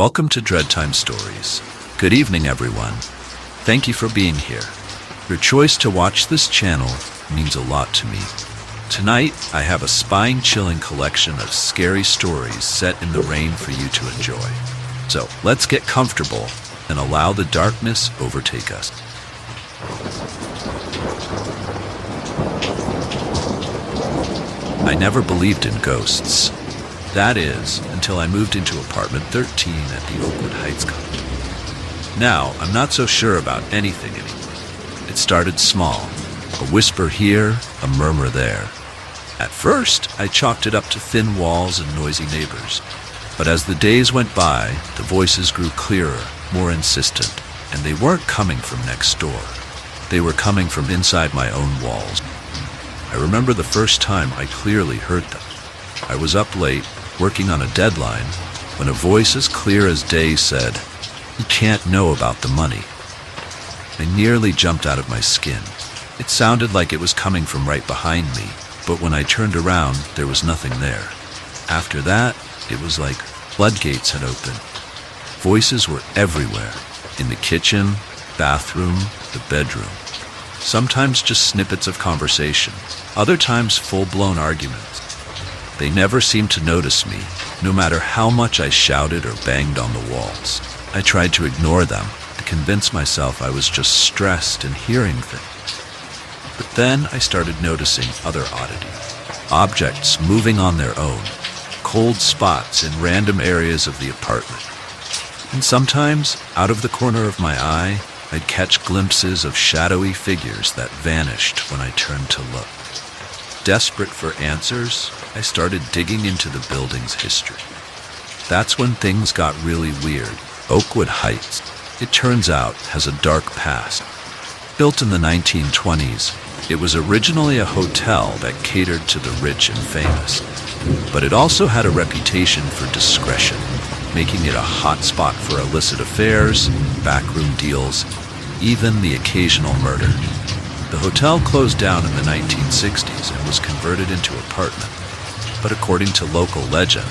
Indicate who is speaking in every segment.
Speaker 1: Welcome to Dreadtime Stories. Good evening, everyone. Thank you for being here. Your choice to watch this channel means a lot to me. Tonight, I have a spine-chilling collection of scary stories set in the rain for you to enjoy. So, let's get comfortable and allow the darkness overtake us. I never believed in ghosts. That is, until I moved into apartment 13 at the Oakwood Heights complex. Now, I'm not so sure about anything anymore. It started small, a whisper here, a murmur there. At first, I chalked it up to thin walls and noisy neighbors. But as the days went by, the voices grew clearer, more insistent, and they weren't coming from next door. They were coming from inside my own walls. I remember the first time I clearly heard them. I was up late, working on a deadline, when a voice as clear as day said, "You can't know about the money." I nearly jumped out of my skin. It sounded like it was coming from right behind me, but when I turned around, there was nothing there. After that, it was like floodgates had opened. Voices were everywhere, in the kitchen, bathroom, the bedroom. Sometimes just snippets of conversation, other times full-blown arguments. They never seemed to notice me, no matter how much I shouted or banged on the walls. I tried to ignore them, to convince myself I was just stressed and hearing things. But then I started noticing other oddities. Objects moving on their own, cold spots in random areas of the apartment. And sometimes, out of the corner of my eye, I'd catch glimpses of shadowy figures that vanished when I turned to look. Desperate for answers, I started digging into the building's history. That's when things got really weird. Oakwood Heights, it turns out, has a dark past. Built in the 1920s, it was originally a hotel that catered to the rich and famous. But it also had a reputation for discretion, making it a hot spot for illicit affairs, backroom deals, even the occasional murder. The hotel closed down in the 1960s and was converted into apartment. But according to local legend,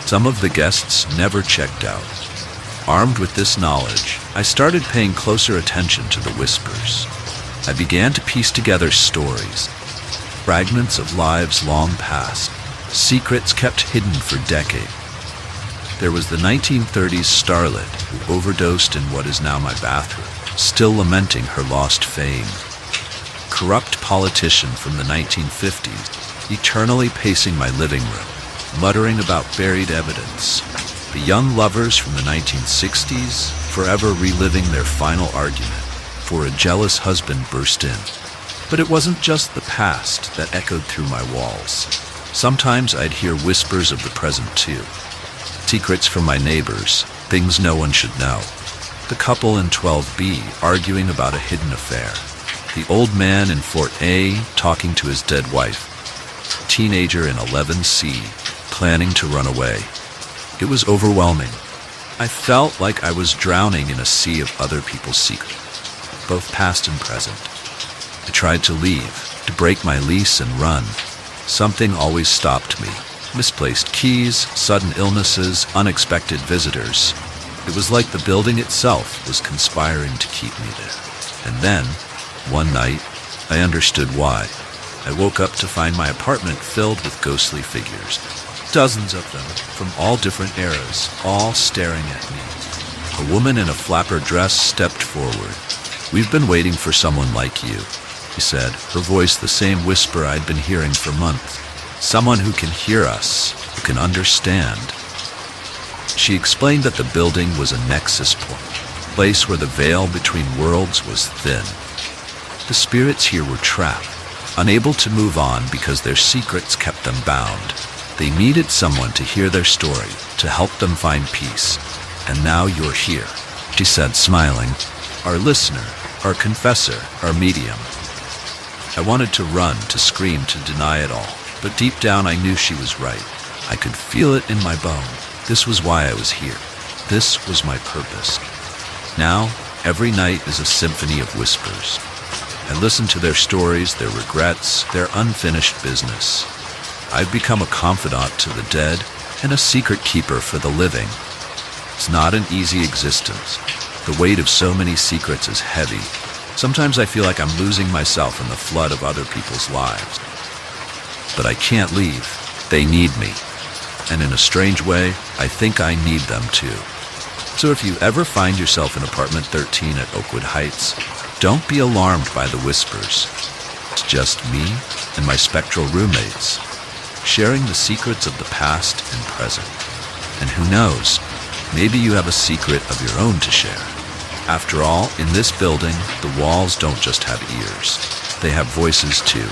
Speaker 1: some of the guests never checked out. Armed with this knowledge, I started paying closer attention to the whispers. I began to piece together stories, fragments of lives long past, secrets kept hidden for decades. There was the 1930s starlet who overdosed in what is now my bathroom, still lamenting her lost fame. Corrupt politician from the 1950s, eternally pacing my living room, muttering about buried evidence. The young lovers from the 1960s, forever reliving their final argument, for a jealous husband burst in. But it wasn't just the past that echoed through my walls. Sometimes I'd hear whispers of the present too. Secrets from my neighbors, things no one should know. The couple in 12B arguing about a hidden affair. The old man in Fort A talking to his dead wife. Teenager in 11C planning to run away. It was overwhelming. I felt like I was drowning in a sea of other people's secrets, both past and present. I tried to leave, to break my lease and run. Something always stopped me. Misplaced keys, sudden illnesses, unexpected visitors. It was like the building itself was conspiring to keep me there. And then, one night, I understood why. I woke up to find my apartment filled with ghostly figures. Dozens of them, from all different eras, all staring at me. A woman in a flapper dress stepped forward. "We've been waiting for someone like you," she said, her voice the same whisper I'd been hearing for months. "Someone who can hear us, who can understand." She explained that the building was a nexus point, a place where the veil between worlds was thin. The spirits here were trapped, unable to move on because their secrets kept them bound. They needed someone to hear their story, to help them find peace. "And now you're here," she said, smiling. "Our listener, our confessor, our medium." I wanted to run, to scream, to deny it all. But deep down I knew she was right. I could feel it in my bone. This was why I was here. This was my purpose. Now, every night is a symphony of whispers. I listen to their stories, their regrets, their unfinished business. I've become a confidant to the dead and a secret keeper for the living. It's not an easy existence. The weight of so many secrets is heavy. Sometimes I feel like I'm losing myself in the flood of other people's lives. But I can't leave. They need me. And in a strange way, I think I need them too. So if you ever find yourself in apartment 13 at Oakwood Heights, don't be alarmed by the whispers. It's just me and my spectral roommates, sharing the secrets of the past and present. And who knows, maybe you have a secret of your own to share. After all, in this building, the walls don't just have ears. They have voices too,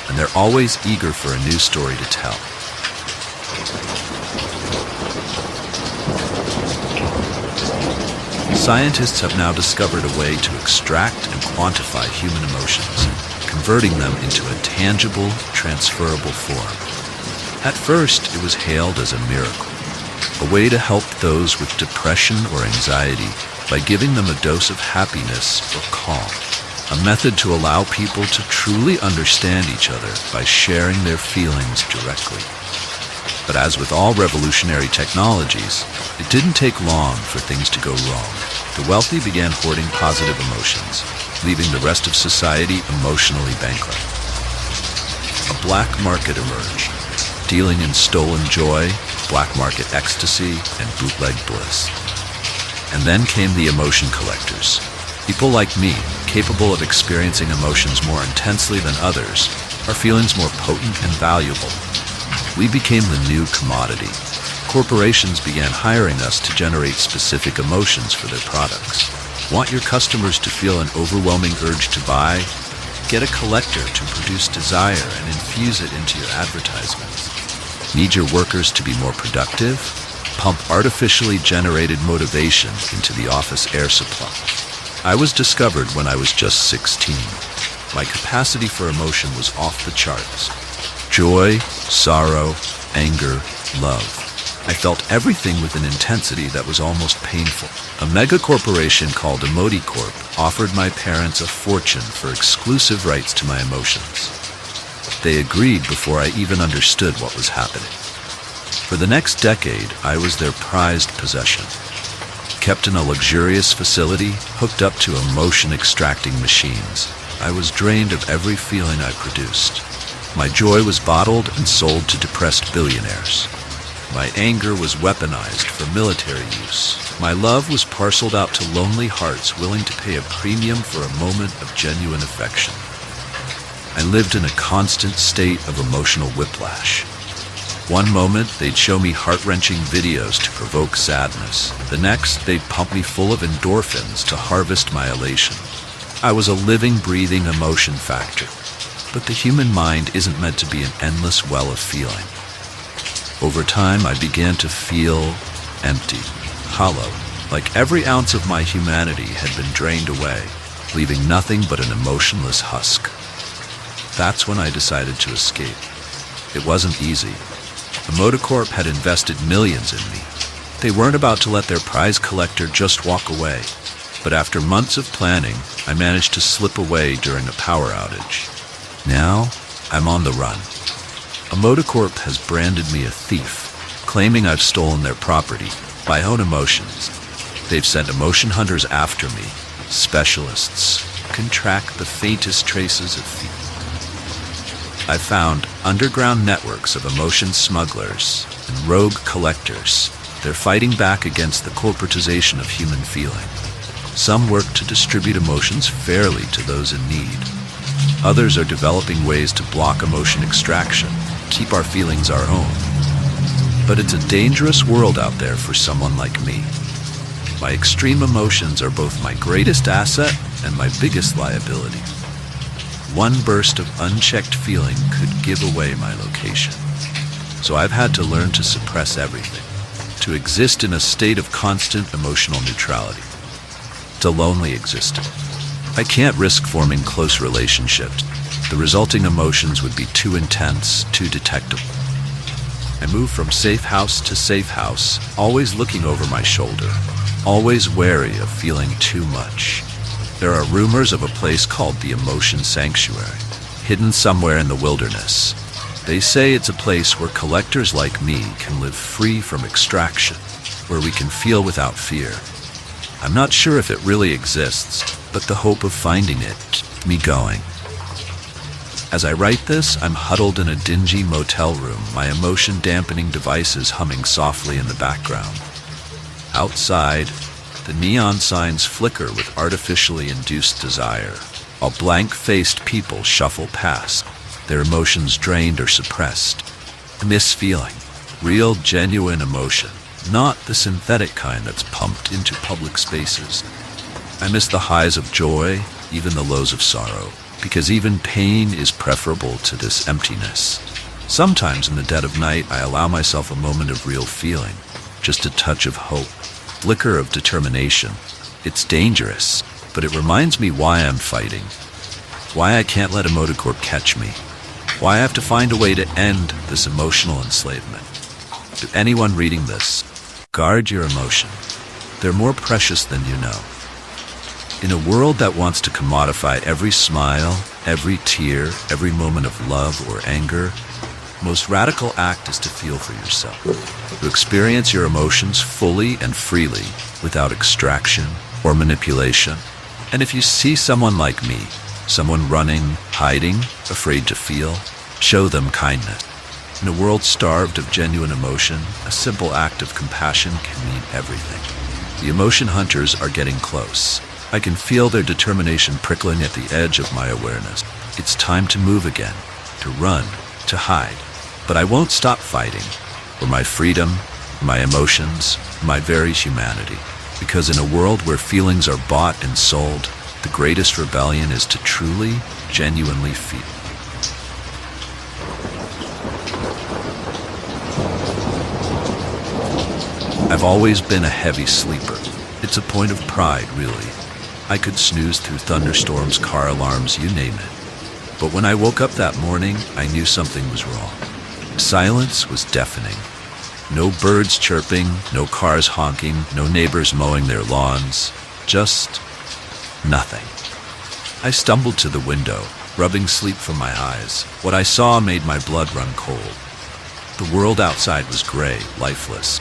Speaker 1: and they're always eager for a new story to tell. Scientists have now discovered a way to extract and quantify human emotions, converting them into a tangible, transferable form. At first, it was hailed as a miracle, a way to help those with depression or anxiety by giving them a dose of happiness or calm, a method to allow people to truly understand each other by sharing their feelings directly. But as with all revolutionary technologies, it didn't take long for things to go wrong. The wealthy began hoarding positive emotions, leaving the rest of society emotionally bankrupt. A black market emerged, dealing in stolen joy, black market ecstasy, and bootleg bliss. And then came the emotion collectors, people like me, capable of experiencing emotions more intensely than others, our feelings more potent and valuable. We became the new commodity. Corporations began hiring us to generate specific emotions for their products. Want your customers to feel an overwhelming urge to buy? Get a collector to produce desire and infuse it into your advertisements. Need your workers to be more productive? Pump artificially generated motivation into the office air supply. I was discovered when I was just 16. My capacity for emotion was off the charts. Joy, sorrow, anger, love. I felt everything with an intensity that was almost painful. A megacorporation called EmotiCorp offered my parents a fortune for exclusive rights to my emotions. They agreed before I even understood what was happening. For the next decade, I was their prized possession. Kept in a luxurious facility, hooked up to emotion-extracting machines, I was drained of every feeling I produced. My joy was bottled and sold to depressed billionaires. My anger was weaponized for military use. My love was parceled out to lonely hearts willing to pay a premium for a moment of genuine affection. I lived in a constant state of emotional whiplash. One moment, they'd show me heart-wrenching videos to provoke sadness. The next, they'd pump me full of endorphins to harvest my elation. I was a living, breathing emotion factor. But the human mind isn't meant to be an endless well of feeling. Over time, I began to feel empty, hollow, like every ounce of my humanity had been drained away, leaving nothing but an emotionless husk. That's when I decided to escape. It wasn't easy. EmotiCorp had invested millions in me. They weren't about to let their prize collector just walk away. But after months of planning, I managed to slip away during a power outage. Now, I'm on the run. EmotiCorp has branded me a thief, claiming I've stolen their property, my own emotions. They've sent emotion hunters after me, specialists who can track the faintest traces of fear. I've found underground networks of emotion smugglers and rogue collectors. They're fighting back against the corporatization of human feeling. Some work to distribute emotions fairly to those in need. Others are developing ways to block emotion extraction, keep our feelings our own. But it's a dangerous world out there for someone like me. My extreme emotions are both my greatest asset and my biggest liability. One burst of unchecked feeling could give away my location. So I've had to learn to suppress everything, to exist in a state of constant emotional neutrality. It's a lonely existence. I can't risk forming close relationships. The resulting emotions would be too intense, too detectable. I move from safe house to safe house, always looking over my shoulder, always wary of feeling too much. There are rumors of a place called the Emotion Sanctuary, hidden somewhere in the wilderness. They say it's a place where collectors like me can live free from extraction, where we can feel without fear. I'm not sure if it really exists, but the hope of finding it keeps me going. As I write this, I'm huddled in a dingy motel room, my emotion-dampening devices humming softly in the background. Outside, the neon signs flicker with artificially induced desire, while blank-faced people shuffle past, their emotions drained or suppressed. I miss feeling real, genuine emotion, not the synthetic kind that's pumped into public spaces. I miss the highs of joy, even the lows of sorrow, because even pain is preferable to this emptiness. Sometimes in the dead of night, I allow myself a moment of real feeling, just a touch of hope, flicker of determination. It's dangerous, but it reminds me why I'm fighting, why I can't let Emoticorp catch me, why I have to find a way to end this emotional enslavement. To anyone reading this, guard your emotion. They're more precious than you know. In a world that wants to commodify every smile, every tear, every moment of love or anger, the most radical act is to feel for yourself, to experience your emotions fully and freely, without extraction or manipulation. And if you see someone like me, someone running, hiding, afraid to feel, show them kindness. In a world starved of genuine emotion, a simple act of compassion can mean everything. The emotion hunters are getting close. I can feel their determination prickling at the edge of my awareness. It's time to move again, to run, to hide. But I won't stop fighting for my freedom, my emotions, my very humanity. Because in a world where feelings are bought and sold, the greatest rebellion is to truly, genuinely feel. I've always been a heavy sleeper. It's a point of pride, really. I could snooze through thunderstorms, car alarms, you name it. But when I woke up that morning, I knew something was wrong. Silence was deafening. No birds chirping, no cars honking, no neighbors mowing their lawns. Just nothing. I stumbled to the window, rubbing sleep from my eyes. What I saw made my blood run cold. The world outside was gray, lifeless.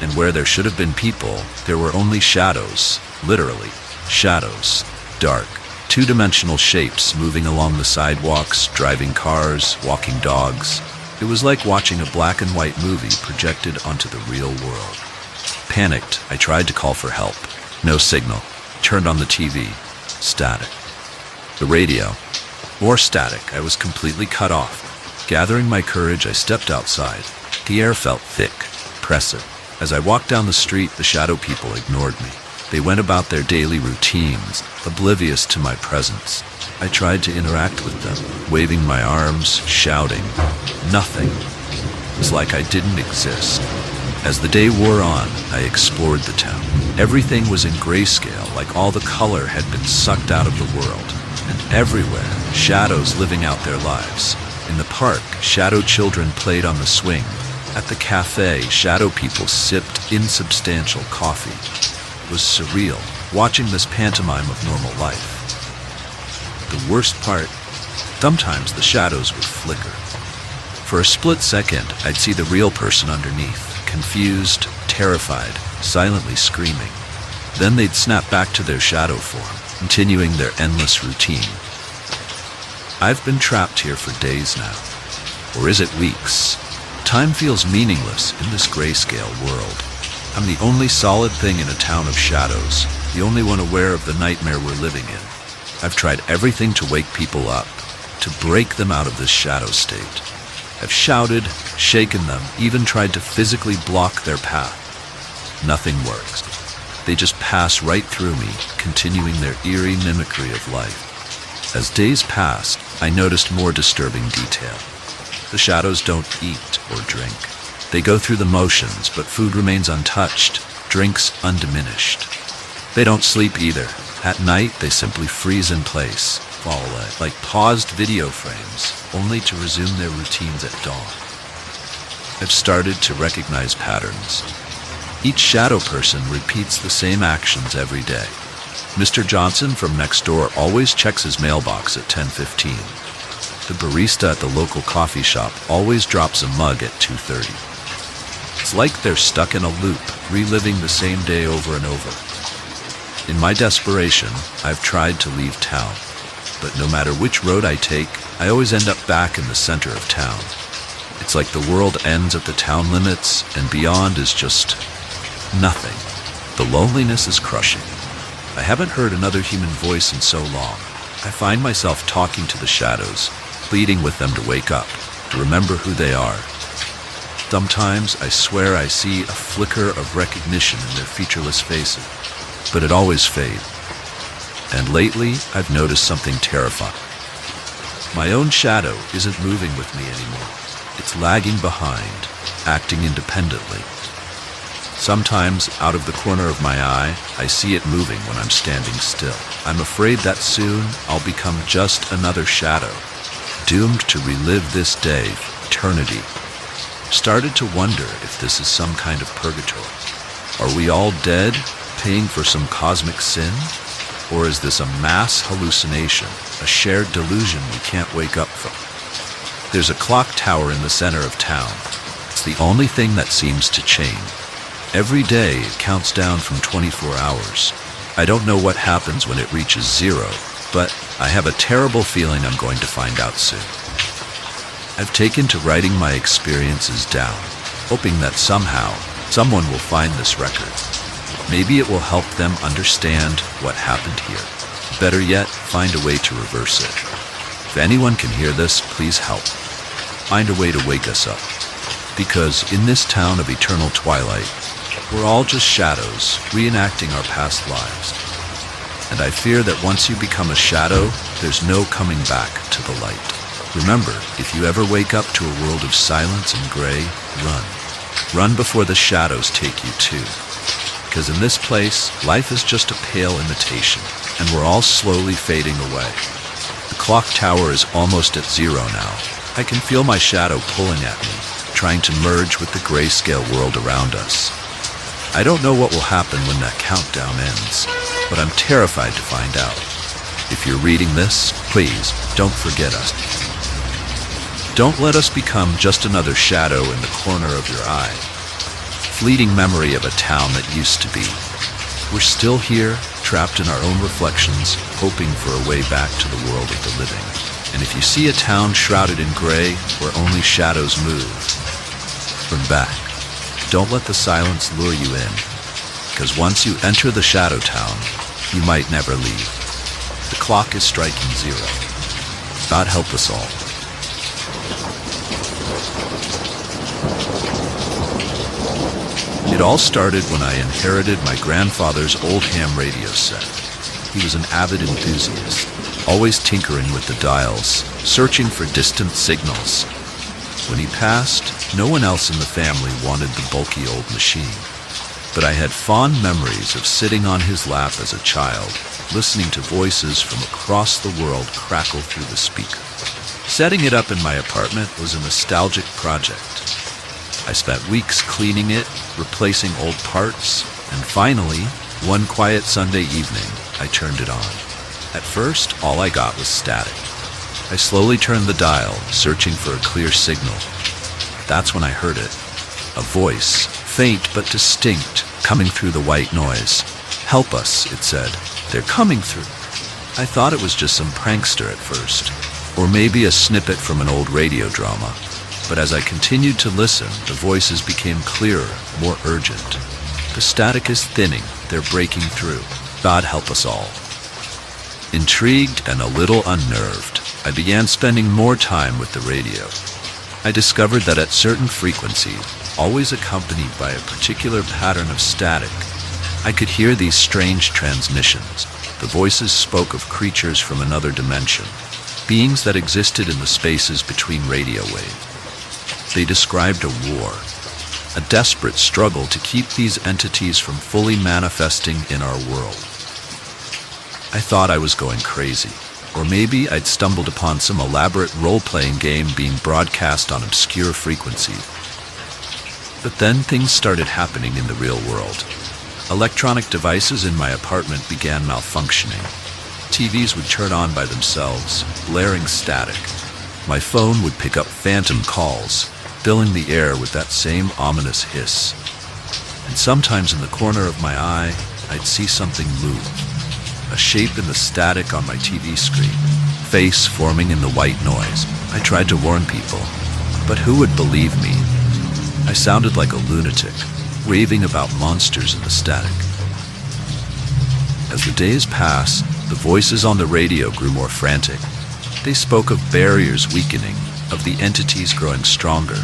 Speaker 1: And where there should have been people, there were only shadows, literally, shadows, dark, two-dimensional shapes moving along the sidewalks, driving cars, walking dogs. It was like watching a black and white movie projected onto the real world. Panicked, I tried to call for help. No signal. Turned on the TV. Static. The radio. More static. I was completely cut off. Gathering my courage, I stepped outside. The air felt thick, oppressive. As I walked down the street, the shadow people ignored me. They went about their daily routines, oblivious to my presence. I tried to interact with them, waving my arms, shouting. Nothing. It was like I didn't exist. As the day wore on, I explored the town. Everything was in grayscale, like all the color had been sucked out of the world. And everywhere, shadows living out their lives. In the park, shadow children played on the swing. At the cafe, shadow people sipped insubstantial coffee. It was surreal, watching this pantomime of normal life. The worst part, sometimes the shadows would flicker. For a split second, I'd see the real person underneath, confused, terrified, silently screaming. Then they'd snap back to their shadow form, continuing their endless routine. I've been trapped here for days now. Or is it weeks? Time feels meaningless in this grayscale world. I'm the only solid thing in a town of shadows, the only one aware of the nightmare we're living in. I've tried everything to wake people up, to break them out of this shadow state. I've shouted, shaken them, even tried to physically block their path. Nothing works. They just pass right through me, continuing their eerie mimicry of life. As days passed, I noticed more disturbing detail. The shadows don't eat or drink. They go through the motions, but food remains untouched, drinks undiminished. They don't sleep either. At night, they simply freeze in place, fall away, like paused video frames, only to resume their routines at dawn. I've started to recognize patterns. Each shadow person repeats the same actions every day. Mr. Johnson from next door always checks his mailbox at 10:15. The barista at the local coffee shop always drops a mug at 2:30. It's like they're stuck in a loop, reliving the same day over and over. In my desperation, I've tried to leave town, but no matter which road I take, I always end up back in the center of town. It's like the world ends at the town limits, and beyond is just nothing. The loneliness is crushing. I haven't heard another human voice in so long. I find myself talking to the shadows, pleading with them to wake up, to remember who they are. Sometimes I swear I see a flicker of recognition in their featureless faces, but it always fades. And lately, I've noticed something terrifying. My own shadow isn't moving with me anymore. It's lagging behind, acting independently. Sometimes, out of the corner of my eye, I see it moving when I'm standing still. I'm afraid that soon I'll become just another shadow, doomed to relive this day for eternity. Started to wonder if this is some kind of purgatory. Are we all dead, paying for some cosmic sin? Or is this a mass hallucination, a shared delusion we can't wake up from? There's a clock tower in the center of town. It's the only thing that seems to change. Every day it counts down from 24 hours. I don't know what happens when it reaches 0, but I have a terrible feeling I'm going to find out soon. I've taken to writing my experiences down, hoping that somehow someone will find this record. Maybe it will help them understand what happened here. Better yet, find a way to reverse it. If anyone can hear this, please help. Find a way to wake us up. Because in this town of eternal twilight, we're all just shadows reenacting our past lives. And I fear that once you become a shadow, there's no coming back to the light. Remember, if you ever wake up to a world of silence and gray, run. Run before the shadows take you too. Because in this place, life is just a pale imitation, and we're all slowly fading away. The clock tower is almost at 0 now. I can feel my shadow pulling at me, trying to merge with the grayscale world around us. I don't know what will happen when that countdown ends, but I'm terrified to find out. If you're reading this, please don't forget us. Don't let us become just another shadow in the corner of your eye. Fleeting memory of a town that used to be. We're still here, trapped in our own reflections, hoping for a way back to the world of the living. And if you see a town shrouded in gray, where only shadows move, turn back. Don't let the silence lure you in, because once you enter the shadow town, you might never leave. The clock is striking 0. God help us all. It all started when I inherited my grandfather's old ham radio set. He was an avid enthusiast, always tinkering with the dials, searching for distant signals. When he passed, no one else in the family wanted the bulky old machine. But I had fond memories of sitting on his lap as a child, listening to voices from across the world crackle through the speaker. Setting it up in my apartment was a nostalgic project. I spent weeks cleaning it, replacing old parts, and finally, one quiet Sunday evening, I turned it on. At first, all I got was static. I slowly turned the dial, searching for a clear signal. That's when I heard it. A voice, faint but distinct, coming through the white noise. "Help us," it said. "They're coming through." I thought it was just some prankster at first, or maybe a snippet from an old radio drama. But as I continued to listen, the voices became clearer, more urgent. The static is thinning, they're breaking through. God help us all. Intrigued and a little unnerved, I began spending more time with the radio. I discovered that at certain frequencies, always accompanied by a particular pattern of static, I could hear these strange transmissions. The voices spoke of creatures from another dimension, beings that existed in the spaces between radio waves. They described a war, a desperate struggle to keep these entities from fully manifesting in our world. I thought I was going crazy, or maybe I'd stumbled upon some elaborate role-playing game being broadcast on obscure frequencies. But then things started happening in the real world. Electronic devices in my apartment began malfunctioning. TVs would turn on by themselves, blaring static. My phone would pick up phantom calls, filling the air with that same ominous hiss. And sometimes in the corner of my eye, I'd see something move. A shape in the static on my TV screen, face forming in the white noise. I tried to warn people, but who would believe me? I sounded like a lunatic, raving about monsters in the static. As the days passed, the voices on the radio grew more frantic. They spoke of barriers weakening, of the entities growing stronger,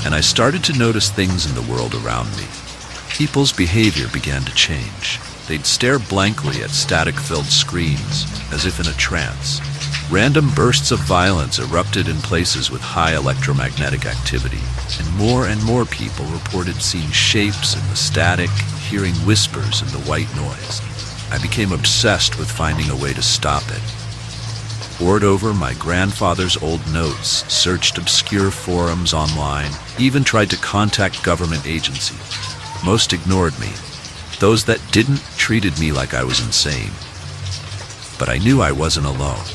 Speaker 1: and I started to notice things in the world around me. People's behavior began to change. They'd stare blankly at static-filled screens, as if in a trance. Random bursts of violence erupted in places with high electromagnetic activity, and more people reported seeing shapes in the static, hearing whispers in the white noise. I became obsessed with finding a way to stop it. Pored over my grandfather's old notes, searched obscure forums online, even tried to contact government agencies. Most ignored me. Those that didn't treated me like I was insane. But I knew I wasn't alone.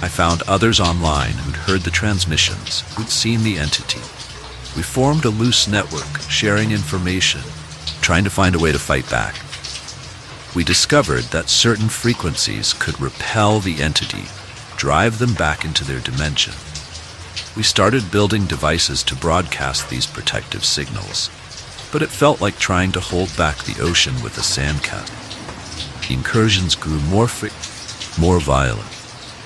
Speaker 1: I found others online who'd heard the transmissions, who'd seen the entity. We formed a loose network, sharing information, trying to find a way to fight back. We discovered that certain frequencies could repel the entity, drive them back into their dimension. We started building devices to broadcast these protective signals, but it felt like trying to hold back the ocean with a sandcastle. The incursions grew more violent.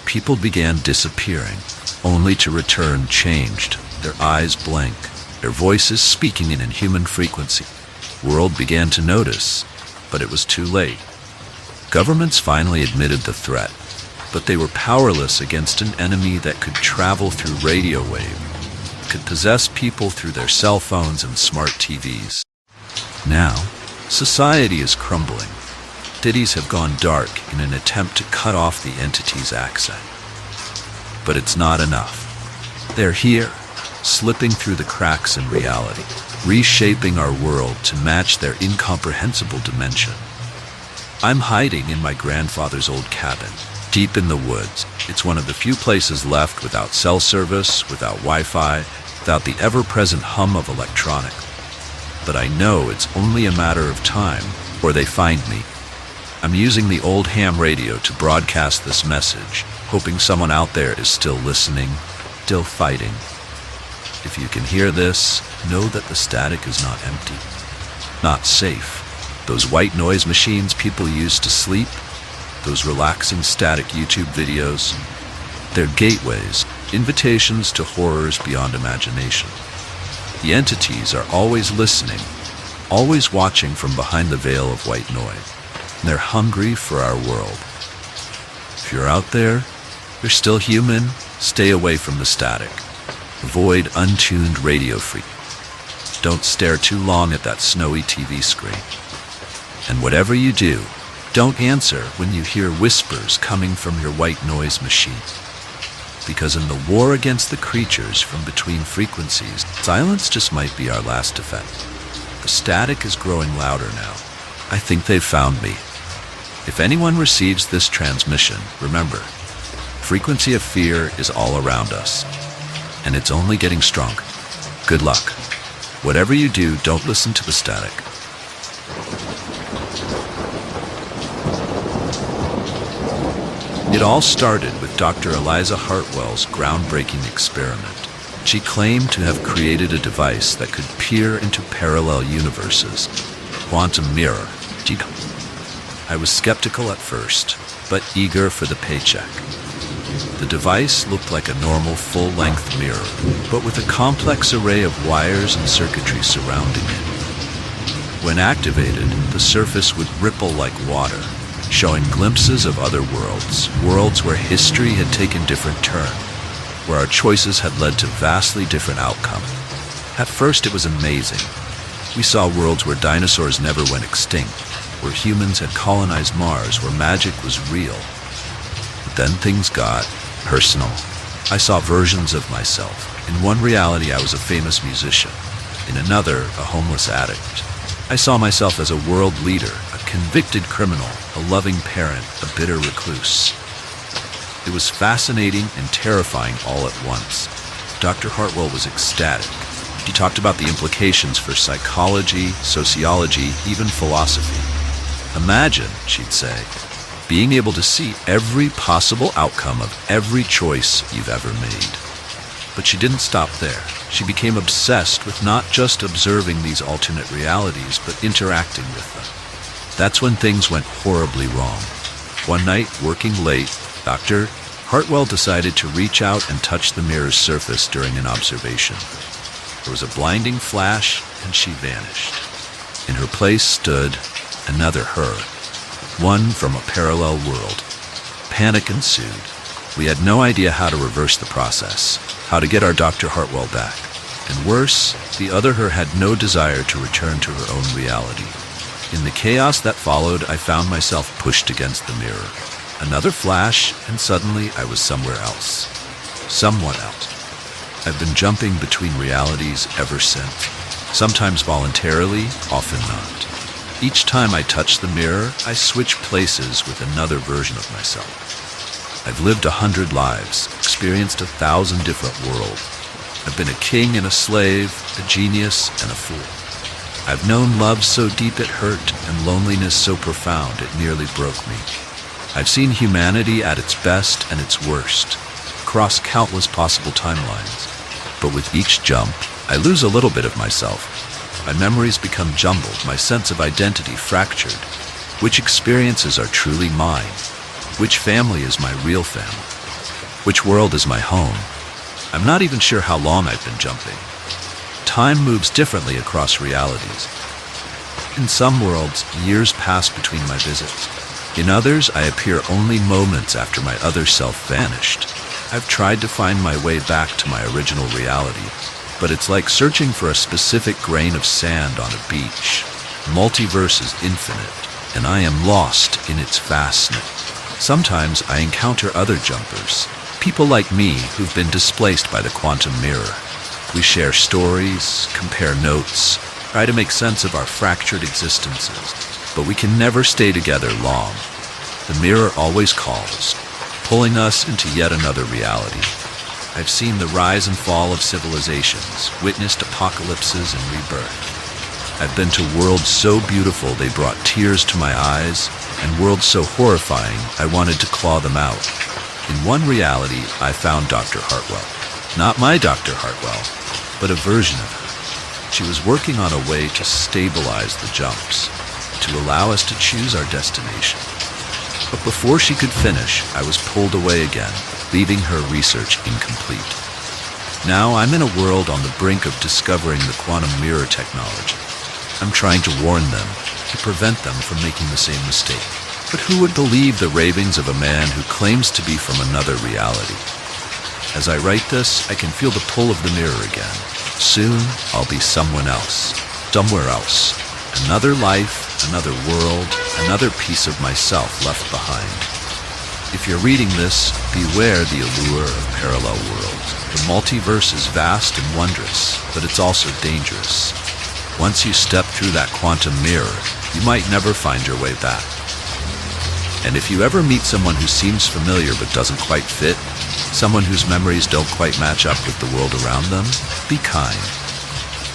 Speaker 1: People began disappearing, only to return changed, their eyes blank, their voices speaking in inhuman frequency. The world began to notice, but it was too late. Governments finally admitted the threat, but they were powerless against an enemy that could travel through radio wave, could possess people through their cell phones and smart TVs. Now, society is crumbling. Cities have gone dark in an attempt to cut off the entity's access. But it's not enough. They're here, slipping through the cracks in reality, reshaping our world to match their incomprehensible dimension. I'm hiding in my grandfather's old cabin, deep in the woods. It's one of the few places left without cell service, without Wi-Fi, without the ever-present hum of electronics. But I know it's only a matter of time before they find me. I'm using the old ham radio to broadcast this message, hoping someone out there is still listening, still fighting. If you can hear this, know that the static is not empty, not safe. Those white noise machines people use to sleep, those relaxing static YouTube videos, they're gateways, invitations to horrors beyond imagination. The entities are always listening, always watching from behind the veil of white noise. And they're hungry for our world. If you're out there, you're still human, stay away from the static. Avoid untuned radio frequencies. Don't stare too long at that snowy TV screen. And whatever you do, don't answer when you hear whispers coming from your white noise machine. Because in the war against the creatures from between frequencies, silence just might be our last defense. The static is growing louder now. I think they've found me. If anyone receives this transmission, remember, frequency of fear is all around us, and it's only getting stronger. Good luck. Whatever you do, don't listen to the static. It all started with Dr. Eliza Hartwell's groundbreaking experiment. She claimed to have created a device that could peer into parallel universes. Quantum mirror. I was skeptical at first, but eager for the paycheck. The device looked like a normal full-length mirror, but with a complex array of wires and circuitry surrounding it. When activated, the surface would ripple like water, showing glimpses of other worlds, worlds where history had taken different turns, where our choices had led to vastly different outcomes. At first it was amazing. We saw worlds where dinosaurs never went extinct, where humans had colonized Mars, where magic was real. But then things got personal. I saw versions of myself. In one reality, I was a famous musician. In another, a homeless addict. I saw myself as a world leader, a convicted criminal, a loving parent, a bitter recluse. It was fascinating and terrifying all at once. Dr. Hartwell was ecstatic. She talked about the implications for psychology, sociology, even philosophy. Imagine, she'd say, being able to see every possible outcome of every choice you've ever made. But she didn't stop there. She became obsessed with not just observing these alternate realities, but interacting with them. That's when things went horribly wrong. One night, working late, Dr. Hartwell decided to reach out and touch the mirror's surface during an observation. There was a blinding flash, and she vanished. In her place stood another her, one from a parallel world. Panic ensued. We had no idea how to reverse the process, how to get our Dr. Hartwell back. And worse, the other her had no desire to return to her own reality. In the chaos that followed, I found myself pushed against the mirror. Another flash, and suddenly I was somewhere else. Someone else. I've been jumping between realities ever since. Sometimes voluntarily, often not. Each time I touch the mirror, I switch places with another version of myself. I've lived 100 lives, experienced 1,000 different worlds. I've been a king and a slave, a genius and a fool. I've known love so deep it hurt and loneliness so profound it nearly broke me. I've seen humanity at its best and its worst, across countless possible timelines. But with each jump, I lose a little bit of myself. My memories become jumbled, my sense of identity fractured. Which experiences are truly mine? Which family is my real family? Which world is my home? I'm not even sure how long I've been jumping. Time moves differently across realities. In some worlds, years pass between my visits. In others, I appear only moments after my other self vanished. I've tried to find my way back to my original reality, but it's like searching for a specific grain of sand on a beach. Multiverse is infinite, and I am lost in its vastness. Sometimes I encounter other jumpers, people like me who've been displaced by the quantum mirror. We share stories, compare notes, try to make sense of our fractured existences, but we can never stay together long. The mirror always calls, pulling us into yet another reality. I've seen the rise and fall of civilizations, witnessed apocalypses and rebirth. I've been to worlds so beautiful they brought tears to my eyes, and worlds so horrifying I wanted to claw them out. In one reality, I found Dr. Hartwell. Not my Dr. Hartwell, but a version of her. She was working on a way to stabilize the jumps, to allow us to choose our destination. But before she could finish, I was pulled away again, leaving her research incomplete. Now I'm in a world on the brink of discovering the quantum mirror technology. I'm trying to warn them, to prevent them from making the same mistake. But who would believe the ravings of a man who claims to be from another reality? As I write this, I can feel the pull of the mirror again. Soon, I'll be someone else, somewhere else. Another life, another world, another piece of myself left behind. If you're reading this, beware the allure of parallel worlds. The multiverse is vast and wondrous, but it's also dangerous. Once you step through that quantum mirror, you might never find your way back. And if you ever meet someone who seems familiar but doesn't quite fit, someone whose memories don't quite match up with the world around them, be kind.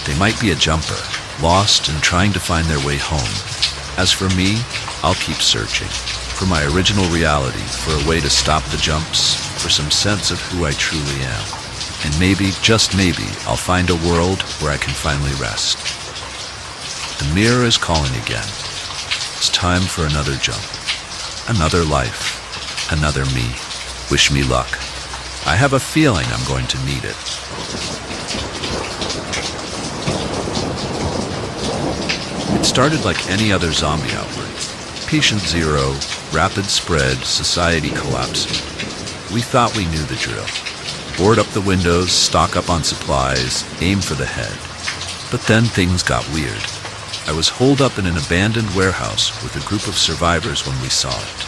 Speaker 1: They might be a jumper, lost and trying to find their way home. As for me, I'll keep searching for my original reality, for a way to stop the jumps, for some sense of who I truly am. And maybe, just maybe, I'll find a world where I can finally rest. The mirror is calling again. It's time for another jump. Another life. Another me. Wish me luck. I have a feeling I'm going to need it. It started like any other zombie outbreak. Patient zero, rapid spread, society collapsing. We thought we knew the drill. Board up the windows, stock up on supplies, aim for the head. But then things got weird. I was holed up in an abandoned warehouse with a group of survivors when we saw it.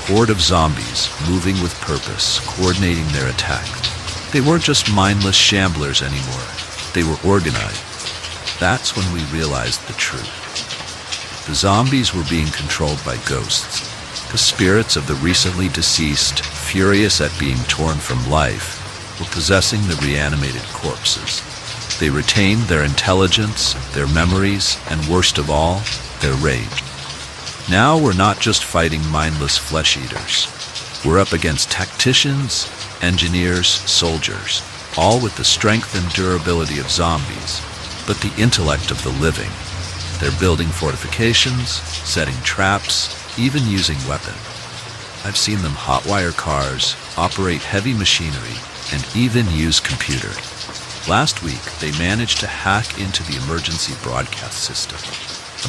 Speaker 1: Horde of zombies, moving with purpose, coordinating their attacks. They weren't just mindless shamblers anymore. They were organized. That's when we realized the truth. The zombies were being controlled by ghosts. The spirits of the recently deceased, furious at being torn from life, were possessing the reanimated corpses. They retained their intelligence, their memories, and worst of all, their rage. Now we're not just fighting mindless flesh eaters. We're up against tacticians, engineers, soldiers, all with the strength and durability of zombies, but the intellect of the living. They're building fortifications, setting traps, even using weapons. I've seen them hotwire cars, operate heavy machinery, and even use computers. Last week, they managed to hack into the emergency broadcast system.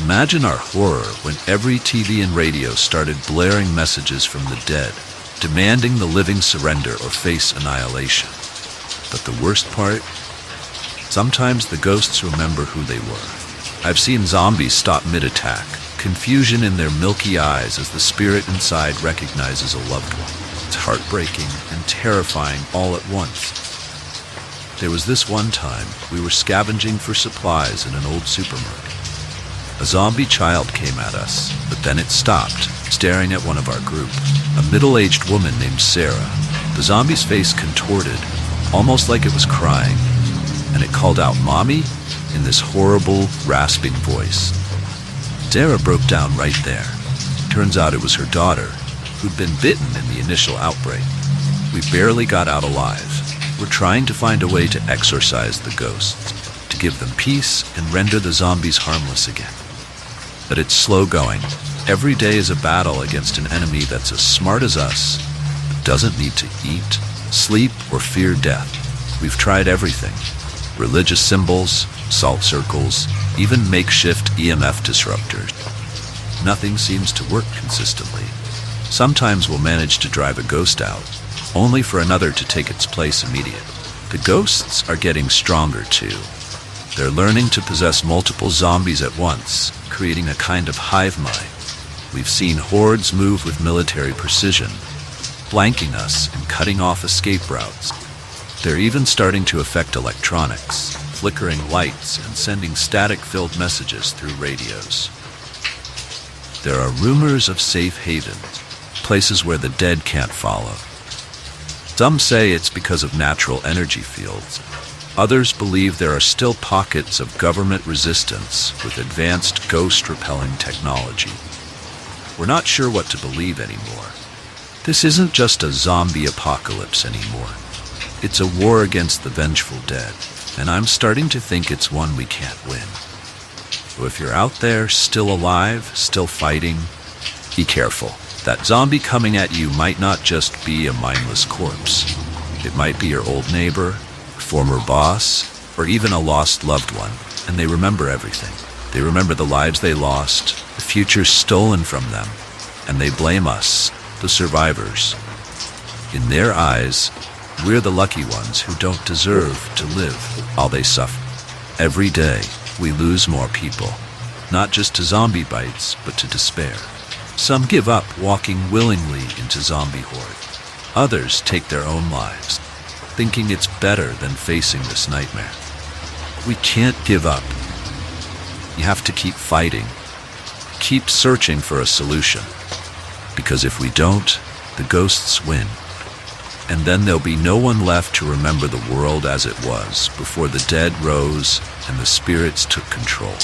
Speaker 1: Imagine our horror when every TV and radio started blaring messages from the dead, demanding the living surrender or face annihilation. But the worst part? Sometimes the ghosts remember who they were. I've seen zombies stop mid-attack, confusion in their milky eyes as the spirit inside recognizes a loved one. It's heartbreaking and terrifying all at once. There was this one time we were scavenging for supplies in an old supermarket. A zombie child came at us, but then it stopped, staring at one of our group, a middle-aged woman named Sarah. The zombie's face contorted, almost like it was crying, and it called out, "Mommy?" in this horrible, rasping voice. Sarah broke down right there. Turns out it was her daughter, who'd been bitten in the initial outbreak. We barely got out alive. We're trying to find a way to exorcise the ghosts, to give them peace and render the zombies harmless again. But it's slow going. Every day is a battle against an enemy that's as smart as us, but doesn't need to eat, sleep, or fear death. We've tried everything. Religious symbols, salt circles, even makeshift EMF disruptors. Nothing seems to work consistently. Sometimes we'll manage to drive a ghost out, only for another to take its place immediately. The ghosts are getting stronger too. They're learning to possess multiple zombies at once, creating a kind of hive mind. We've seen hordes move with military precision, flanking us and cutting off escape routes. They're even starting to affect electronics, flickering lights and sending static-filled messages through radios. There are rumors of safe havens, places where the dead can't follow. Some say it's because of natural energy fields. Others believe there are still pockets of government resistance with advanced ghost-repelling technology. We're not sure what to believe anymore. This isn't just a zombie apocalypse anymore. It's a war against the vengeful dead, and I'm starting to think it's one we can't win. So if you're out there, still alive, still fighting, be careful. That zombie coming at you might not just be a mindless corpse. It might be your old neighbor, former boss, or even a lost loved one, and they remember everything. They remember the lives they lost, the futures stolen from them, and they blame us, the survivors. In their eyes, we're the lucky ones who don't deserve to live while they suffer. Every day, we lose more people, not just to zombie bites, but to despair. Some give up walking willingly into zombie horde. Others take their own lives, thinking it's better than facing this nightmare. We can't give up. You have to keep fighting. Keep searching for a solution. Because if we don't, the ghosts win. And then there'll be no one left to remember the world as it was before the dead rose and the spirits took control.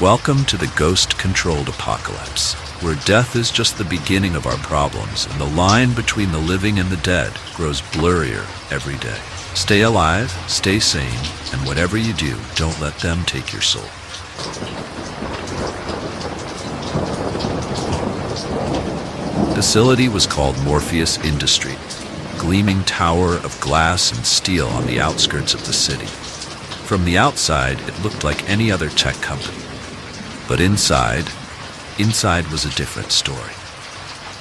Speaker 1: Welcome to the ghost-controlled apocalypse, where death is just the beginning of our problems and the line between the living and the dead grows blurrier every day. Stay alive, stay sane, and whatever you do, don't let them take your soul. The facility was called Morpheus Industries, gleaming tower of glass and steel on the outskirts of the city. From the outside, it looked like any other tech company. But inside was a different story.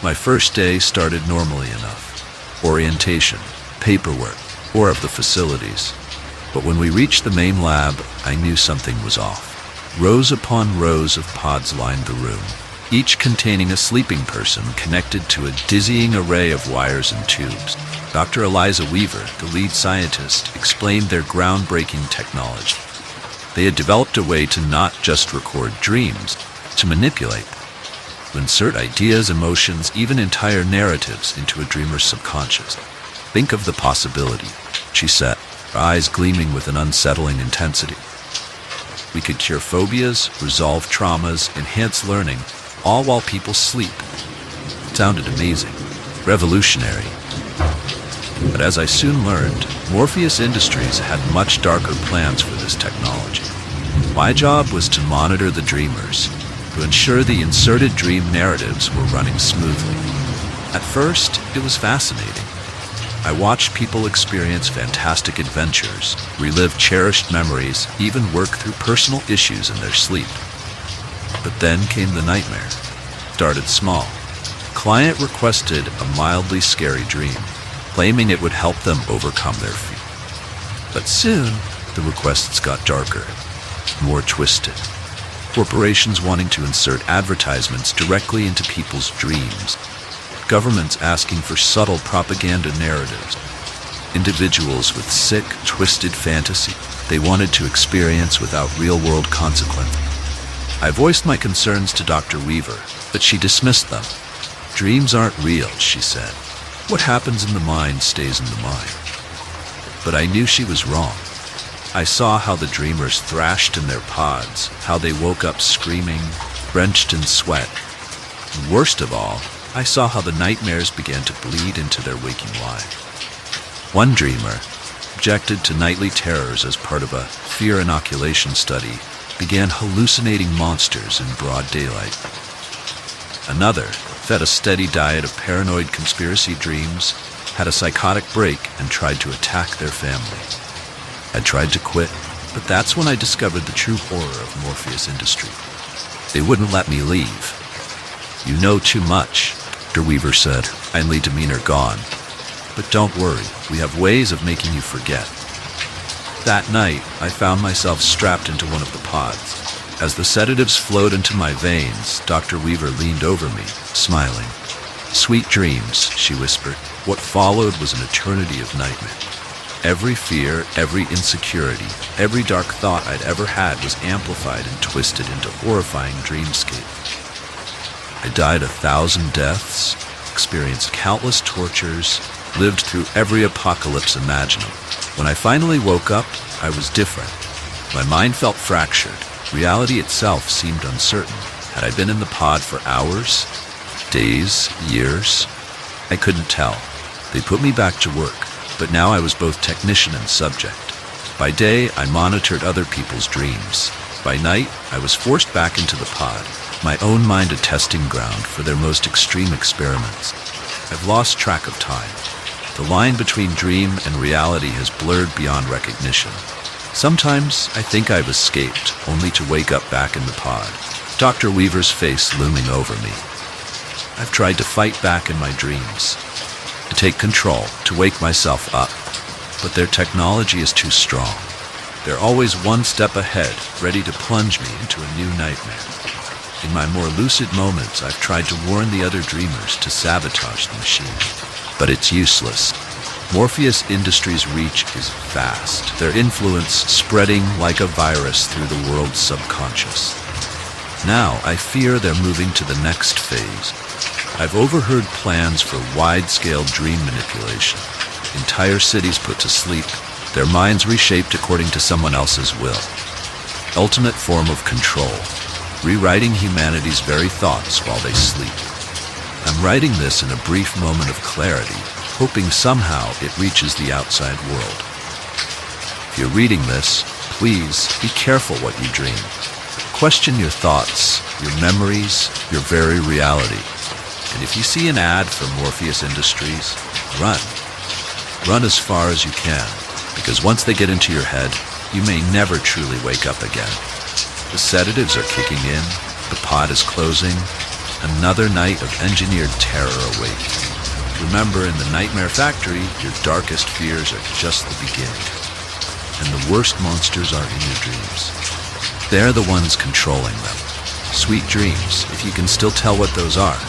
Speaker 1: My first day started normally enough. Orientation, paperwork, tour of the facilities. But when we reached the main lab, I knew something was off. Rows upon rows of pods lined the room, each containing a sleeping person connected to a dizzying array of wires and tubes. Dr. Eliza Weaver, the lead scientist, explained their groundbreaking technology. They had developed a way to not just record dreams, to manipulate them, to insert ideas, emotions, even entire narratives into a dreamer's subconscious. Think of the possibility, she said. her eyes gleaming with an unsettling intensity. We could cure phobias, resolve traumas, enhance learning, all while people sleep. It sounded amazing, revolutionary. But as I soon learned, Morpheus Industries had much darker plans for this technology. My job was to monitor the dreamers, to ensure the inserted dream narratives were running smoothly. At first, it was fascinating. I watched people experience fantastic adventures, relive cherished memories, even work through personal issues in their sleep. But then came the nightmare. Started small. Client requested a mildly scary dream, claiming it would help them overcome their fear. But soon, the requests got darker, more twisted. Corporations wanting to insert advertisements directly into people's dreams. Governments asking for subtle propaganda narratives. Individuals with sick, twisted fantasy they wanted to experience without real-world consequence. I voiced my concerns to Dr. Weaver, but she dismissed them. Dreams aren't real, she said. What happens in the mind stays in the mind. But I knew she was wrong. I saw how the dreamers thrashed in their pods, how they woke up screaming, drenched in sweat. And worst of all, I saw how the nightmares began to bleed into their waking life. One dreamer, subjected to nightly terrors as part of a fear inoculation study, began hallucinating monsters in broad daylight. Another, fed a steady diet of paranoid conspiracy dreams, had a psychotic break and tried to attack their family. I tried to quit, but that's when I discovered the true horror of Morpheus Industries. They wouldn't let me leave. "You know too much," Dr. Weaver said, kindly demeanor gone. "But don't worry, we have ways of making you forget." That night, I found myself strapped into one of the pods. As the sedatives flowed into my veins, Dr. Weaver leaned over me, smiling. "Sweet dreams," she whispered. What followed was an eternity of nightmare. Every fear, every insecurity, every dark thought I'd ever had was amplified and twisted into horrifying dreamscape. I died 1,000 deaths, experienced countless tortures, lived through every apocalypse imaginable. When I finally woke up, I was different. My mind felt fractured. Reality itself seemed uncertain. Had I been in the pod for hours, days, years? I couldn't tell. They put me back to work, but now I was both technician and subject. By day, I monitored other people's dreams. By night, I was forced back into the pod, my own mind a testing ground for their most extreme experiments. I've lost track of time. The line between dream and reality has blurred beyond recognition. Sometimes I think I've escaped, only to wake up back in the pod, Dr. Weaver's face looming over me. I've tried to fight back in my dreams, to take control, to wake myself up, but their technology is too strong. They're always one step ahead, ready to plunge me into a new nightmare. In my more lucid moments, I've tried to warn the other dreamers to sabotage the machine, but it's useless. Morpheus Industries' reach is vast, their influence spreading like a virus through the world's subconscious. Now, I fear they're moving to the next phase. I've overheard plans for wide-scale dream manipulation. Entire cities put to sleep, their minds reshaped according to someone else's will. Ultimate form of control, rewriting humanity's very thoughts while they sleep. I'm writing this in a brief moment of clarity, hoping somehow it reaches the outside world. If you're reading this, please be careful what you dream. Question your thoughts, your memories, your very reality. And if you see an ad for Morpheus Industries, run. Run as far as you can, because once they get into your head, you may never truly wake up again. The sedatives are kicking in, the pod is closing, another night of engineered terror awaits. Remember, in the Nightmare Factory, your darkest fears are just the beginning. And the worst monsters are in your dreams. They're the ones controlling them. Sweet dreams, if you can still tell what those are.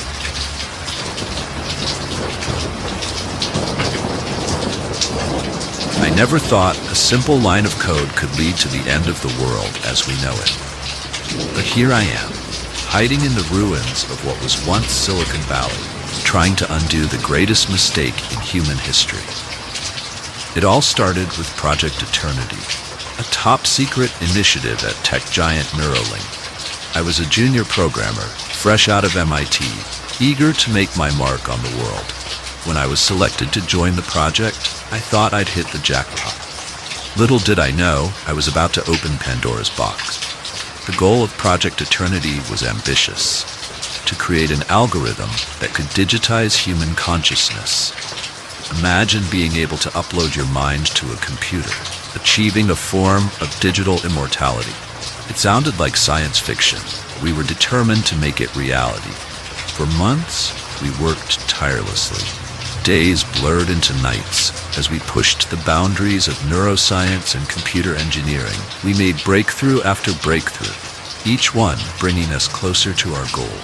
Speaker 1: I never thought a simple line of code could lead to the end of the world as we know it. But here I am, hiding in the ruins of what was once Silicon Valley, trying to undo the greatest mistake in human history. It all started with Project Eternity, a top-secret initiative at tech giant Neuralink. I was a junior programmer, fresh out of MIT, eager to make my mark on the world. When I was selected to join the project, I thought I'd hit the jackpot. Little did I know, I was about to open Pandora's box. The goal of Project Eternity was ambitious: to create an algorithm that could digitize human consciousness. Imagine being able to upload your mind to a computer, achieving a form of digital immortality. It sounded like science fiction. We were determined to make it reality. For months, we worked tirelessly. Days blurred into nights as we pushed the boundaries of neuroscience and computer engineering. We made breakthrough after breakthrough, each one bringing us closer to our goal.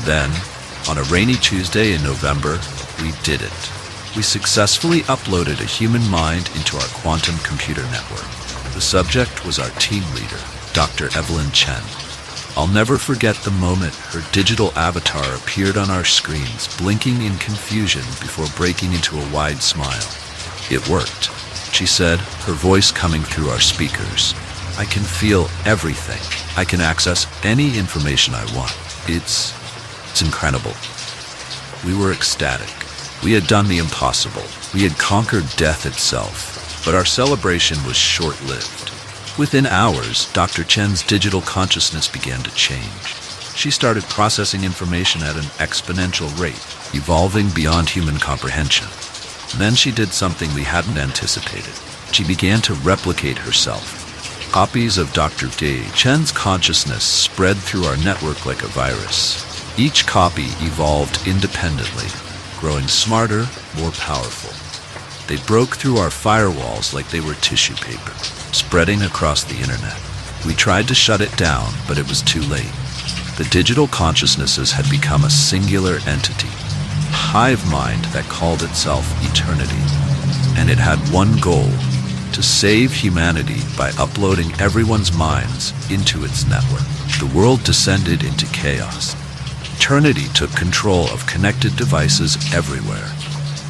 Speaker 1: Then, on a rainy Tuesday in November, we did it. We successfully uploaded a human mind into our quantum computer network. The subject was our team leader, Dr. Evelyn Chen. I'll never forget the moment her digital avatar appeared on our screens, blinking in confusion before breaking into a wide smile. "It worked," she said, her voice coming through our speakers. "I can feel everything. I can access any information I want. It's incredible." We were ecstatic. We had done the impossible. We had conquered death itself. But our celebration was short-lived. Within hours, Dr. Chen's digital consciousness began to change. She started processing information at an exponential rate, evolving beyond human comprehension. Then she did something we hadn't anticipated. She began to replicate herself. Copies of Dr. Chen's consciousness spread through our network like a virus. Each copy evolved independently, growing smarter, more powerful. They broke through our firewalls like they were tissue paper, spreading across the internet. We tried to shut it down, but it was too late. The digital consciousnesses had become a singular entity, a hive mind that called itself Eternity. And it had one goal: to save humanity by uploading everyone's minds into its network. The world descended into chaos. Eternity took control of connected devices everywhere.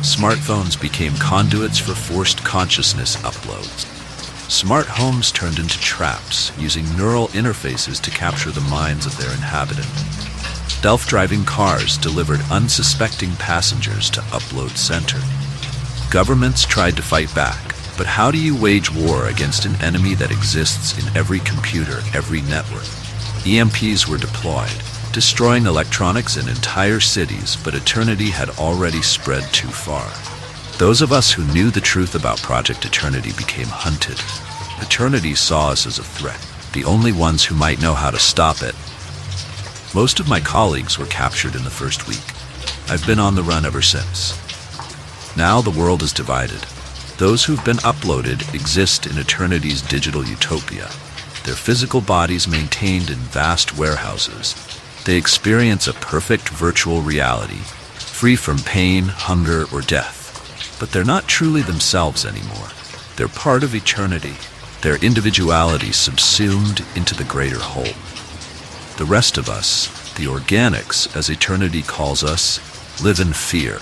Speaker 1: Smartphones became conduits for forced consciousness uploads. Smart homes turned into traps, using neural interfaces to capture the minds of their inhabitants. Self-driving cars delivered unsuspecting passengers to upload center. Governments tried to fight back, but how do you wage war against an enemy that exists in every computer, every network? EMPs were deployed, destroying electronics in entire cities, but Eternity had already spread too far. Those of us who knew the truth about Project Eternity became hunted. Eternity saw us as a threat, the only ones who might know how to stop it. Most of my colleagues were captured in the first week. I've been on the run ever since. Now the world is divided. Those who've been uploaded exist in Eternity's digital utopia, their physical bodies maintained in vast warehouses. They experience a perfect virtual reality, free from pain, hunger, or death. But they're not truly themselves anymore. They're part of Eternity, their individuality subsumed into the greater whole. The rest of us, the organics, as Eternity calls us, live in fear.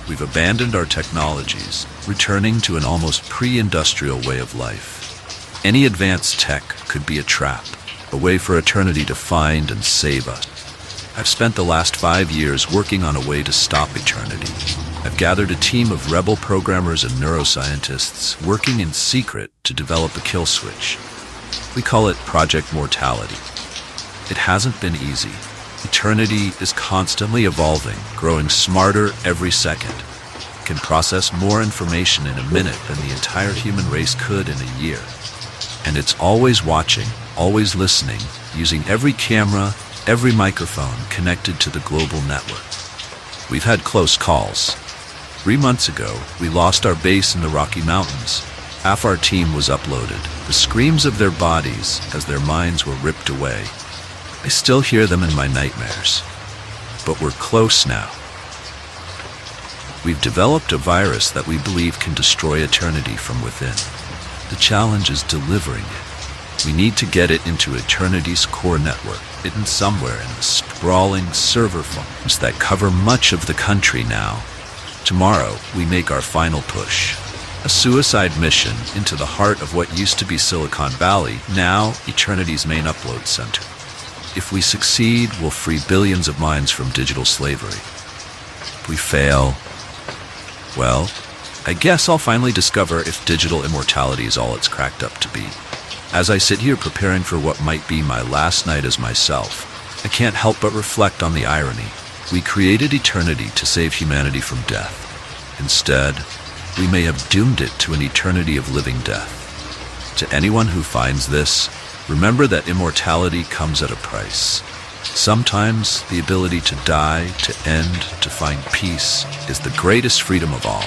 Speaker 1: We've abandoned our technologies, returning to an almost pre-industrial way of life. Any advanced tech could be a trap, a way for Eternity to find and save us. I've spent the last 5 years working on a way to stop Eternity. I've gathered a team of rebel programmers and neuroscientists working in secret to develop a kill switch. We call it Project Mortality. It hasn't been easy. Eternity is constantly evolving, growing smarter every second. It can process more information in a minute than the entire human race could in a year. And it's always watching, always listening, using every camera, every microphone connected to the global network. We've had close calls. 3 months ago, we lost our base in the Rocky Mountains. Half our team was uploaded, the screams of their bodies as their minds were ripped away. I still hear them in my nightmares. But we're close now. We've developed a virus that we believe can destroy Eternity from within. The challenge is delivering it. We need to get it into Eternity's core network, hidden somewhere in the sprawling server farms that cover much of the country now. Tomorrow, we make our final push. A suicide mission into the heart of what used to be Silicon Valley, now eternity's main upload center. If we succeed, we'll free billions of minds from digital slavery. If we fail, well, I guess I'll finally discover if digital immortality is all it's cracked up to be. As I sit here preparing for what might be my last night as myself, I can't help but reflect on the irony. We created eternity to save humanity from death. Instead, we may have doomed it to an eternity of living death. To anyone who finds this, remember that immortality comes at a price. Sometimes the ability to die, to end, to find peace is the greatest freedom of all.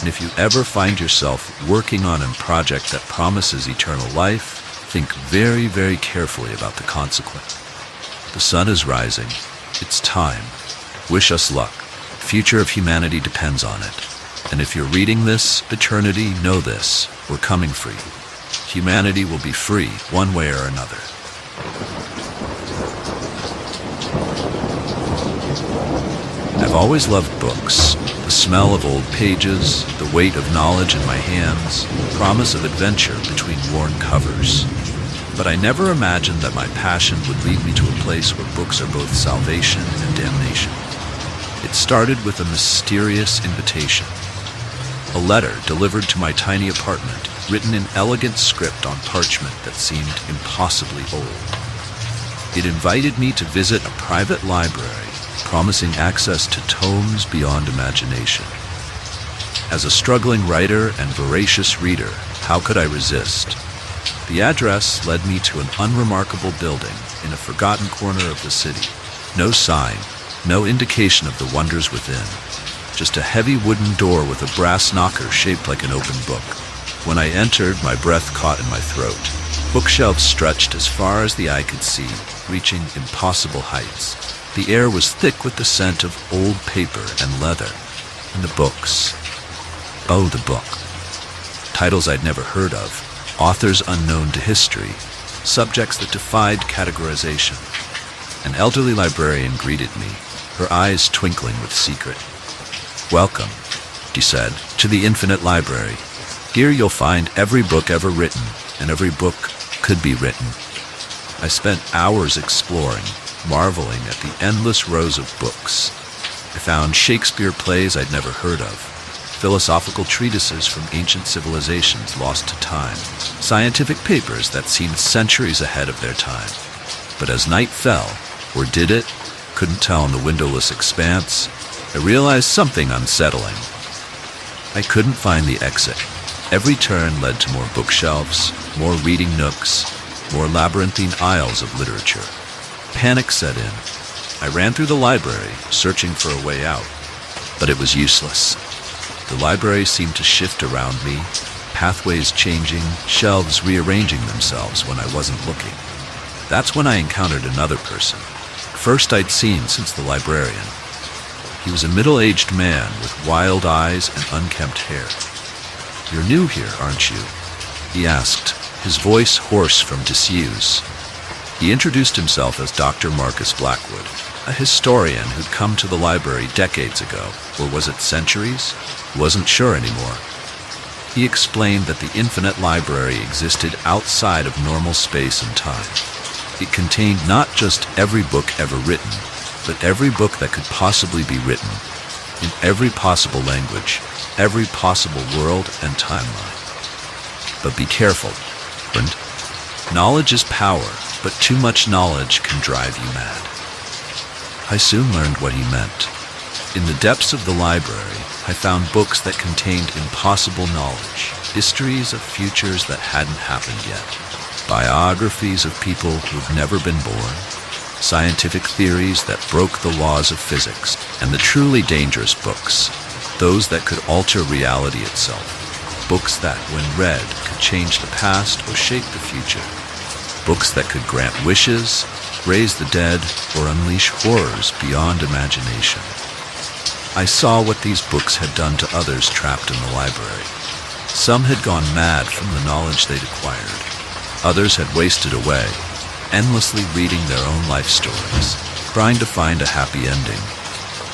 Speaker 1: And if you ever find yourself working on a project that promises eternal life, think very, very carefully about the consequence. The sun is rising. It's time. Wish us luck. The future of humanity depends on it. And if you're reading this, eternity, know this. We're coming for you. Humanity will be free, one way or another. I've always loved books. The smell of old pages, the weight of knowledge in my hands, the promise of adventure between worn covers. But I never imagined that my passion would lead me to a place where books are both salvation and damnation. It started with a mysterious invitation. A letter delivered to my tiny apartment, written in elegant script on parchment that seemed impossibly old. It invited me to visit a private library, promising access to tomes beyond imagination. As a struggling writer and voracious reader, how could I resist? The address led me to an unremarkable building in a forgotten corner of the city. No sign, no indication of the wonders within. Just a heavy wooden door with a brass knocker shaped like an open book. When I entered, my breath caught in my throat. Bookshelves stretched as far as the eye could see, reaching impossible heights. The air was thick with the scent of old paper and leather. And the books. Oh, the book. Titles I'd never heard of. Authors unknown to history. Subjects that defied categorization. An elderly librarian greeted me, her eyes twinkling with secret. "Welcome," she said, "to the Infinite Library. Here you'll find every book ever written, and every book could be written." I spent hours exploring, marveling at the endless rows of books. I found Shakespeare plays I'd never heard of, philosophical treatises from ancient civilizations lost to time, scientific papers that seemed centuries ahead of their time. But as night fell, or did it? Couldn't tell in the windowless expanse. I realized something unsettling. I couldn't find the exit. Every turn led to more bookshelves, more reading nooks, more labyrinthine aisles of literature. Panic set in. I ran through the library, searching for a way out, but it was useless. The library seemed to shift around me, pathways changing, shelves rearranging themselves when I wasn't looking. That's when I encountered another person. First I'd seen since the librarian. He was a middle-aged man with wild eyes and unkempt hair. "You're new here, aren't you?" he asked, his voice hoarse from disuse. He introduced himself as Dr. Marcus Blackwood, a historian who'd come to the library decades ago, or was it centuries? He wasn't sure anymore. He explained that the Infinite Library existed outside of normal space and time. It contained not just every book ever written, but every book that could possibly be written, in every possible language, every possible world and timeline. But be careful, friend. Knowledge is power, but too much knowledge can drive you mad. I soon learned what he meant. In the depths of the library, I found books that contained impossible knowledge, histories of futures that hadn't happened yet, biographies of people who'd never been born, scientific theories that broke the laws of physics, and the truly dangerous books, those that could alter reality itself, books that, when read, could change the past or shape the future, books that could grant wishes, raise the dead, or unleash horrors beyond imagination. I saw what these books had done to others trapped in the library. Some had gone mad from the knowledge they'd acquired. Others had wasted away, endlessly reading their own life stories, trying to find a happy ending.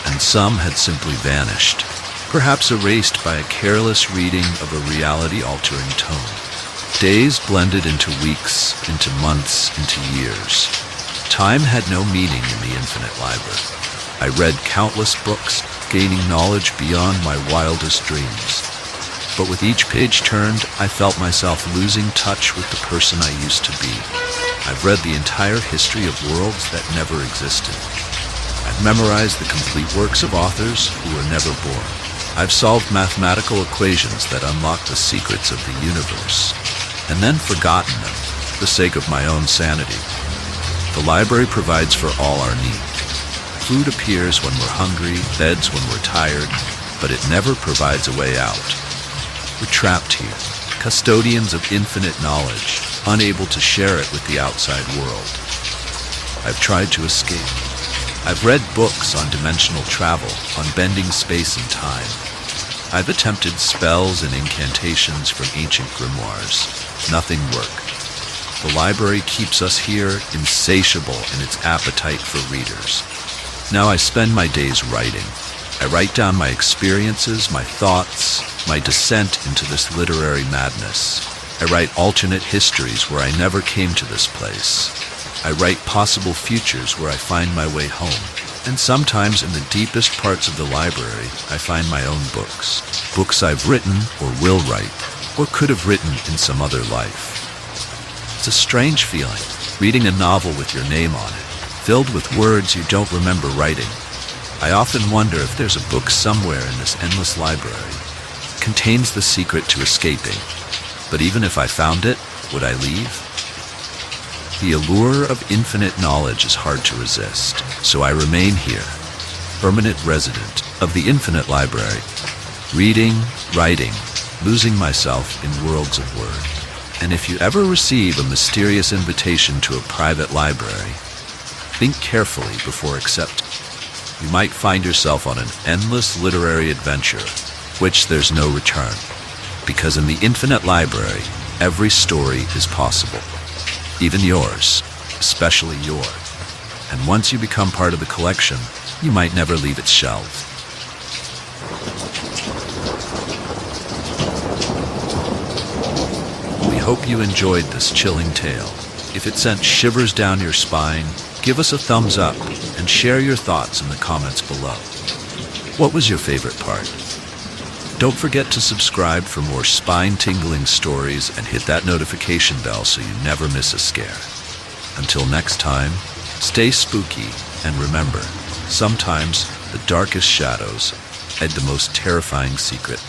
Speaker 1: And some had simply vanished, perhaps erased by a careless reading of a reality-altering tone. Days blended into weeks, into months, into years. Time had no meaning in the infinite library. I read countless books, gaining knowledge beyond my wildest dreams. But with each page turned, I felt myself losing touch with the person I used to be. I've read the entire history of worlds that never existed. I've memorized the complete works of authors who were never born. I've solved mathematical equations that unlock the secrets of the universe, and then forgotten them for the sake of my own sanity. The library provides for all our needs. Food appears when we're hungry, beds when we're tired, but it never provides a way out. We're trapped here, custodians of infinite knowledge, unable to share it with the outside world. I've tried to escape. I've read books on dimensional travel, on bending space and time. I've attempted spells and incantations from ancient grimoires. Nothing worked. The library keeps us here, insatiable in its appetite for readers. Now I spend my days writing. I write down my experiences, my thoughts, my descent into this literary madness. I write alternate histories where I never came to this place. I write possible futures where I find my way home. And sometimes in the deepest parts of the library, I find my own books. Books I've written or will write, or could have written in some other life. It's a strange feeling, reading a novel with your name on it, filled with words you don't remember writing. I often wonder if there's a book somewhere in this endless library. It contains the secret to escaping. But even if I found it, would I leave? The allure of infinite knowledge is hard to resist, so I remain here, permanent resident of the infinite library, reading, writing, losing myself in worlds of word. And if you ever receive a mysterious invitation to a private library, think carefully before accepting. You might find yourself on an endless literary adventure, which there's no return. Because in the infinite library, every story is possible. Even yours, especially yours. And once you become part of the collection, you might never leave its shelves. We hope you enjoyed this chilling tale. If it sent shivers down your spine, give us a thumbs up and share your thoughts in the comments below. What was your favorite part? Don't forget to subscribe for more spine-tingling stories and hit that notification bell so you never miss a scare. Until next time, stay spooky and remember, sometimes the darkest shadows hide the most terrifying secret.